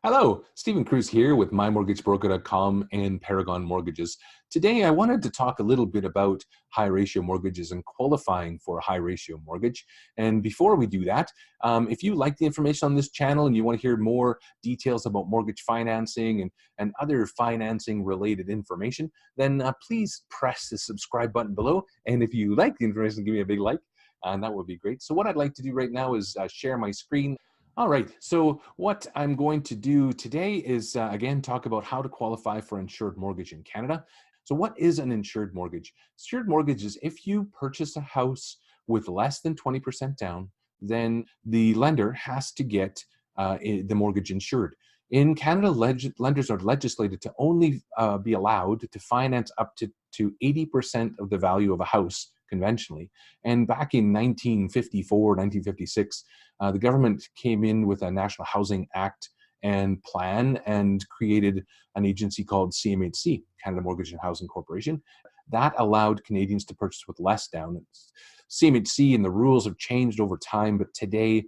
Hello, Stephen Cruz here with MyMortgageBroker.com and Paragon Mortgages. Today, I wanted to talk a little bit about high ratio mortgages and qualifying for a high ratio mortgage. And before we do that, if you like the information on this channel and you want to hear more details about mortgage financing and other financing related information, then please press the subscribe button below. And if you like the information, give me a big like, and that would be great. So what I'd like to do right now is share my screen. All right, so what I'm going to do today is, again, talk about how to qualify for insured mortgage in Canada. So what is an insured mortgage? Insured mortgage is if you purchase a house with less than 20% down, then the lender has to get the mortgage insured. In Canada, lenders are legislated to only be allowed to finance up to 80% of the value of a house conventionally. And back in 1954, 1956, the government came in with a National Housing Act and plan and created an agency called CMHC, Canada Mortgage and Housing Corporation. That allowed Canadians to purchase with less down. CMHC and the rules have changed over time, but today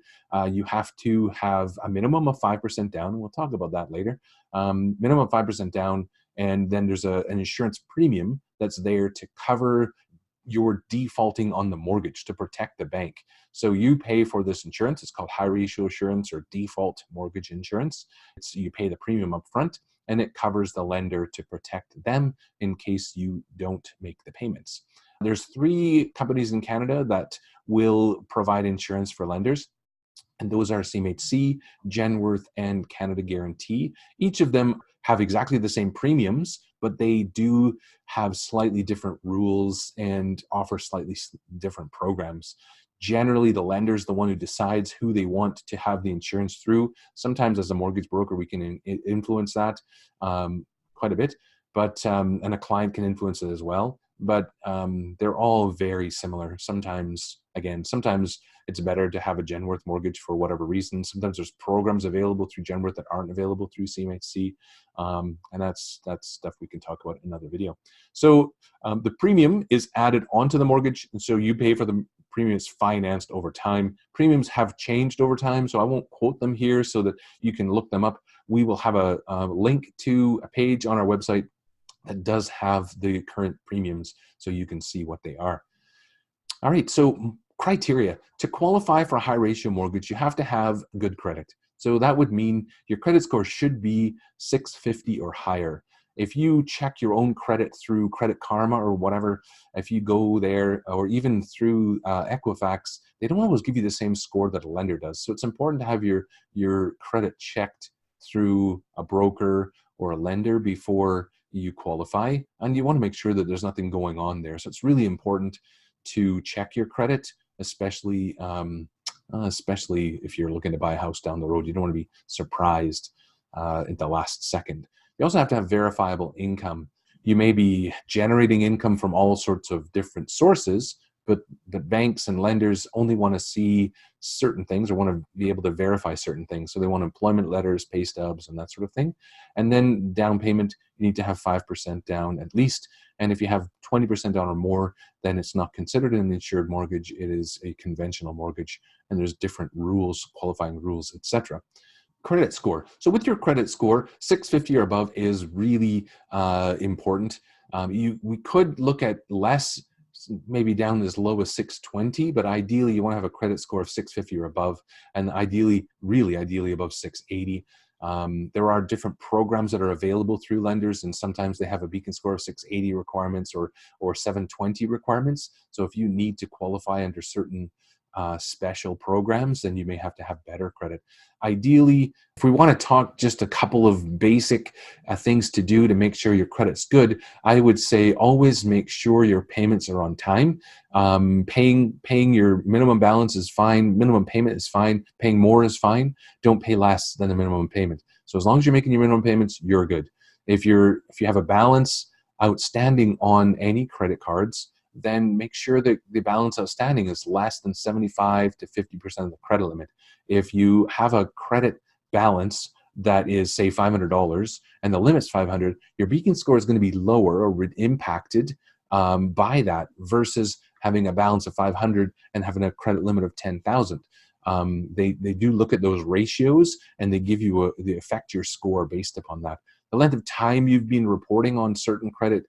you have to have a minimum of 5% down, and we'll talk about that later. Minimum of 5% down, and then there's an insurance premium that's there to cover your defaulting on the mortgage to protect the bank. So you pay for this insurance. It's called high ratio insurance or default mortgage insurance. You pay the premium up front, and it covers the lender to protect them in case you don't make the payments. There's 3 companies in Canada that will provide insurance for lenders, and those are CMHC, Genworth, and Canada Guarantee. Each of them have exactly the same premiums, but they do have slightly different rules and offer slightly different programs. Generally, the lender is the one who decides who they want to have the insurance through. Sometimes as a mortgage broker, we can influence that quite a bit, but and a client can influence it as well. But they're all very similar. Sometimes it's better to have a Genworth mortgage for whatever reason. Sometimes there's programs available through Genworth that aren't available through CMHC, and that's stuff we can talk about in another video. So the premium is added onto the mortgage, and so you pay for the premium. Is financed over time. Premiums have changed over time, so I won't quote them here so that you can look them up. We will have a link to a page on our website that does have the current premiums so you can see what they are. All right, so criteria. To qualify for a high ratio mortgage, you have to have good credit. So that would mean your credit score should be 650 or higher. If you check your own credit through Credit Karma or whatever, if you go there, or even through Equifax, they don't always give you the same score that a lender does. So it's important to have your credit checked through a broker or a lender before you qualify, and you want to make sure that there's nothing going on there. So it's really important to check your credit, especially if you're looking to buy a house down the road. You don't want to be surprised at the last second. You also have to have verifiable income. You may be generating income from all sorts of different sources, but the banks and lenders only want to see certain things or want to be able to verify certain things. So they want employment letters, pay stubs, and that sort of thing. And then down payment, you need to have 5% down at least. And if you have 20% down or more, then it's not considered an insured mortgage. It is a conventional mortgage, and there's different rules, qualifying rules, etc. Credit score. So with your credit score, 650 or above is really important. We could look at less, maybe down as low as 620, but ideally you want to have a credit score of 650 or above, and really ideally above 680. There are different programs that are available through lenders, and sometimes they have a beacon score of 680 requirements or 720 requirements. So if you need to qualify under certain special programs, then you may have to have better credit. Ideally, if we want to talk just a couple of basic things to do to make sure your credit's good, I would say always make sure your payments are on time. Paying your minimum balance is fine. Minimum payment is fine. Paying more is fine. Don't pay less than the minimum payment. So as long as you're making your minimum payments, you're good. If you have a balance outstanding on any credit cards, then make sure that the balance outstanding is less than 75 to 50% of the credit limit. If you have a credit balance that is, say, $500 and the limit's $500, your beacon score is going to be lower or impacted by that versus having a balance of $500 and having a credit limit of $10,000. they do look at those ratios, and they give you they affect your score based upon that. The length of time you've been reporting on certain credit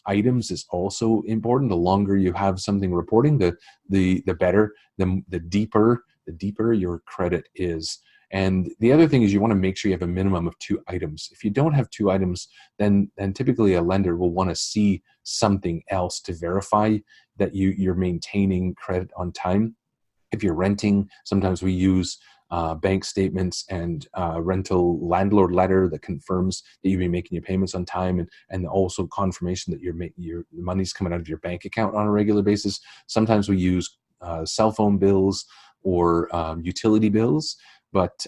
items is also important. The longer you have something reporting, the better, the deeper your credit is. And the other thing is you want to make sure you have a minimum of 2 items. If you don't have 2 items, then typically a lender will want to see something else to verify that you're maintaining credit on time. If you're renting, sometimes we use bank statements and rental landlord letter that confirms that you've been making your payments on time, and also confirmation that your money's coming out of your bank account on a regular basis. Sometimes we use cell phone bills or utility bills, but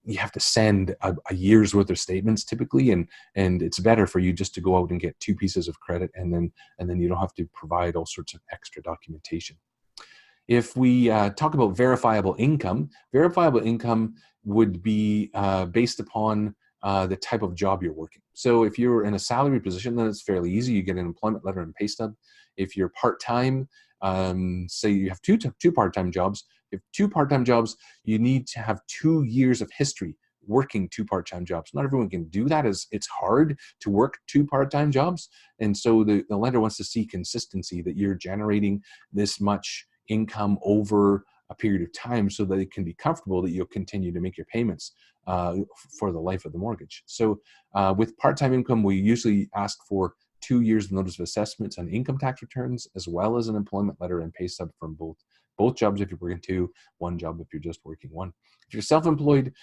you have to send a year's worth of statements typically, and it's better for you just to go out and get 2 pieces of credit, and then you don't have to provide all sorts of extra documentation. If we talk about verifiable income would be based upon the type of job you're working. So if you're in a salary position, then it's fairly easy. You get an employment letter and pay stub. If you're part-time, say you have two part-time jobs. If 2 part-time jobs, you need to have 2 years of history working 2 part-time jobs. Not everyone can do that. It's hard to work 2 part-time jobs. And so the lender wants to see consistency, that you're generating this much income over a period of time so that it can be comfortable that you'll continue to make your payments for the life of the mortgage. So with part-time income, we usually ask for 2 years of notice of assessments on income tax returns, as well as an employment letter and pay stub from both jobs if you're working 2, 1 job if you're just working 1. If you're self-employed,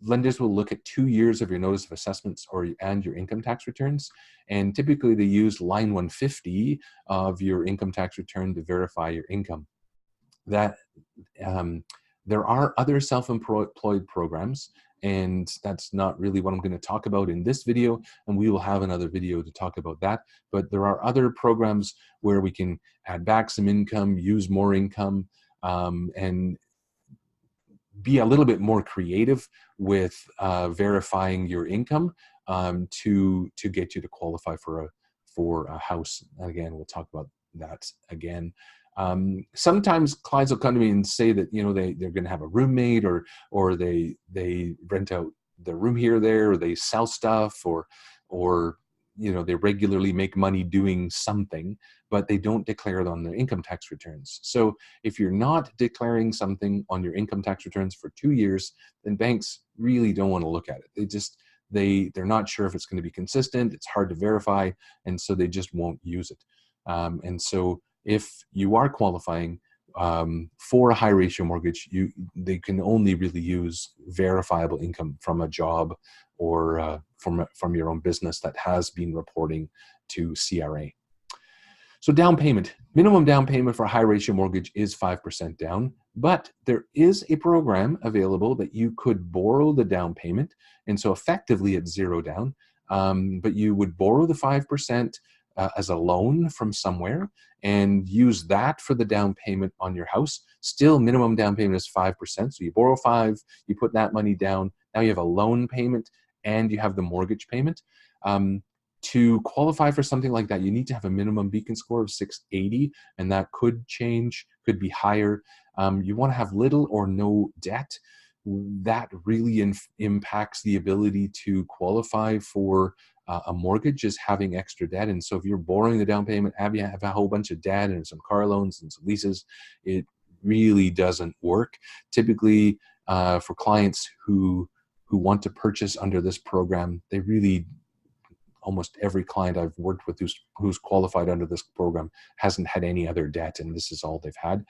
lenders will look at 2 years of your notice of assessments and your income tax returns, and typically they use line 150 of your income tax return to verify your income. That there are other self-employed programs, and that's not really what I'm going to talk about in this video, and we will have another video to talk about that. But there are other programs where we can add back some income, use more income, and be a little bit more creative with verifying your income to get you to qualify for a house. And again, we'll talk about that again. Sometimes clients will come to me and say that they're going to have a roommate, or they rent out their room here or there, or they sell stuff, or they regularly make money doing something, but they don't declare it on their income tax returns. So if you're not declaring something on your income tax returns for 2 years, then banks really don't want to look at it. They're not sure if it's going to be consistent. It's hard to verify, and so they just won't use it. And so if you are qualifying for a high ratio mortgage, they can only really use verifiable income from a job or from your own business that has been reporting to CRA. So down payment, minimum down payment for a high ratio mortgage is 5% down, but there is a program available that you could borrow the down payment, and so effectively it's 0 down, but you would borrow the 5% as a loan from somewhere and use that for the down payment on your house. Still, minimum down payment is 5%. So you borrow 5, you put that money down. Now you have a loan payment and you have the mortgage payment. To qualify for something like that, you need to have a minimum Beacon score of 680, and that could change, could be higher. You want to have little or no debt. That really impacts the ability to qualify for a mortgage, is having extra debt. And so if you're borrowing the down payment, you have a whole bunch of debt and some car loans and some leases, it really doesn't work. Typically, for clients who want to purchase under this program, they really, almost every client I've worked with who's qualified under this program hasn't had any other debt, and this is all they've had.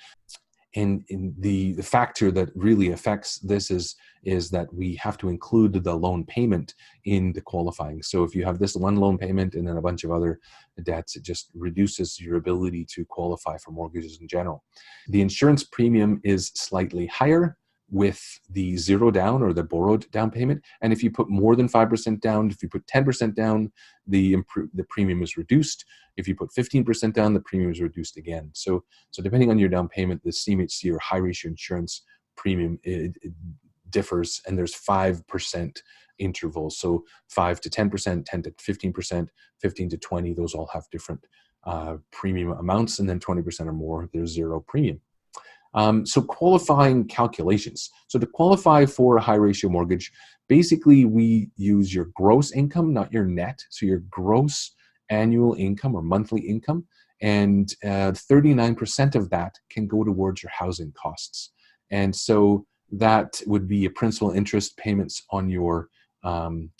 And the factor that really affects this is that we have to include the loan payment in the qualifying. So if you have this one loan payment and then a bunch of other debts, it just reduces your ability to qualify for mortgages in general. The insurance premium is slightly higher with the 0 down or the borrowed down payment. And if you put more than 5% down, if you put 10% down, the premium is reduced. If you put 15% down, the premium is reduced again. So depending on your down payment, the CMHC or high ratio insurance premium, it differs, and there's 5% intervals. So 5 to 10%, 10 to 15%, 15 to 20, those all have different premium amounts. And then 20% or more, there's 0 premium. So qualifying calculations. So to qualify for a high ratio mortgage, basically we use your gross income, not your net. So your gross annual income or monthly income, and 39% of that can go towards your housing costs. And so that would be a principal interest payments on your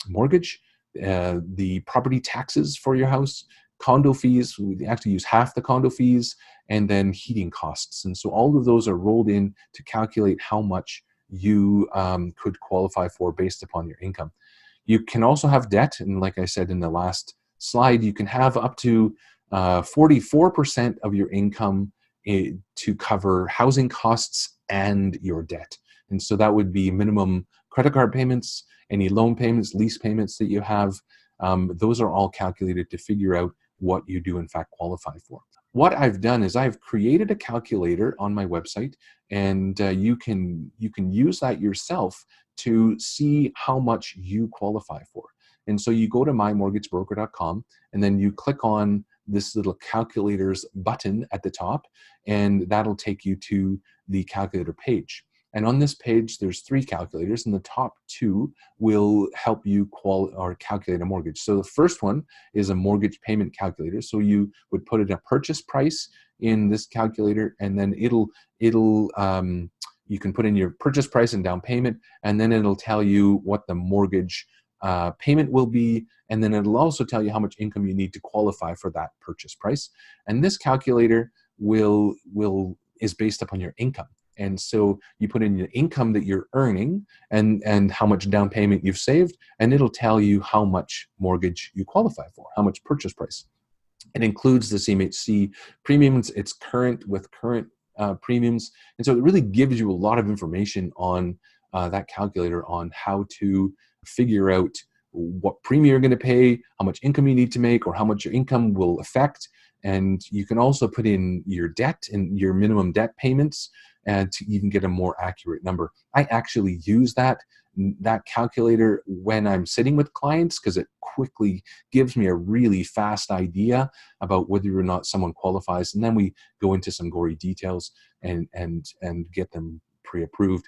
mortgage, the property taxes for your house, condo fees. We actually use half the condo fees, and then heating costs. And so all of those are rolled in to calculate how much you could qualify for based upon your income. You can also have debt, and like I said in the last slide, you can have up to 44% of your income to cover housing costs and your debt. And so that would be minimum credit card payments, any loan payments, lease payments that you have. Those are all calculated to figure out what you do in fact qualify for. What I've done is I've created a calculator on my website, and you can use that yourself to see how much you qualify for. And so you go to mymortgagebroker.com, and then you click on this little calculators button at the top, and that'll take you to the calculator page. And on this page, there's 3 calculators, and the top 2 will help you calculate a mortgage. So the first one is a mortgage payment calculator. So you would put in a purchase price in this calculator, and then you can put in your purchase price and down payment, and then it'll tell you what the mortgage payment will be, and then it'll also tell you how much income you need to qualify for that purchase price. And this calculator is based upon your income. And so you put in your income that you're earning and how much down payment you've saved, and it'll tell you how much mortgage you qualify for, how much purchase price. It includes the CMHC premiums. It's current with current premiums. And so it really gives you a lot of information on that calculator on how to figure out what premium you're going to pay, how much income you need to make, or how much your income will affect. And you can also put in your debt and your minimum debt payments, and to even get a more accurate number. I actually use that calculator when I'm sitting with clients, because it quickly gives me a really fast idea about whether or not someone qualifies. And then we go into some gory details and get them pre-approved.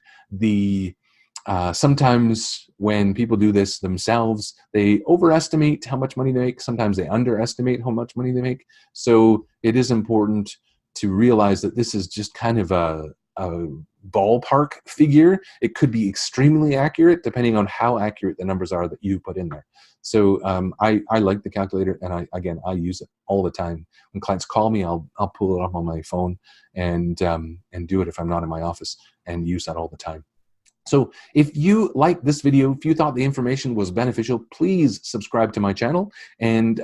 Sometimes when people do this themselves, they overestimate how much money they make. Sometimes they underestimate how much money they make. So it is important to realize that this is just kind of a ballpark figure. It could be extremely accurate depending on how accurate the numbers are that you put in there. So I like the calculator, and I use it all the time. When clients call me, I'll pull it up on my phone and do it if I'm not in my office, and use that all the time. So if you like this video, if you thought the information was beneficial, please subscribe to my channel and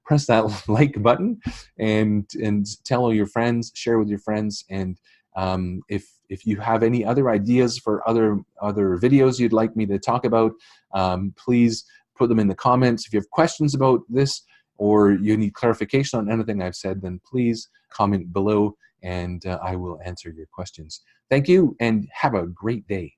press that like button, and tell all your friends, share with your friends. And if you have any other ideas for other videos you'd like me to talk about, please put them in the comments. If you have questions about this, or you need clarification on anything I've said, then please comment below, and I will answer your questions. Thank you, and have a great day.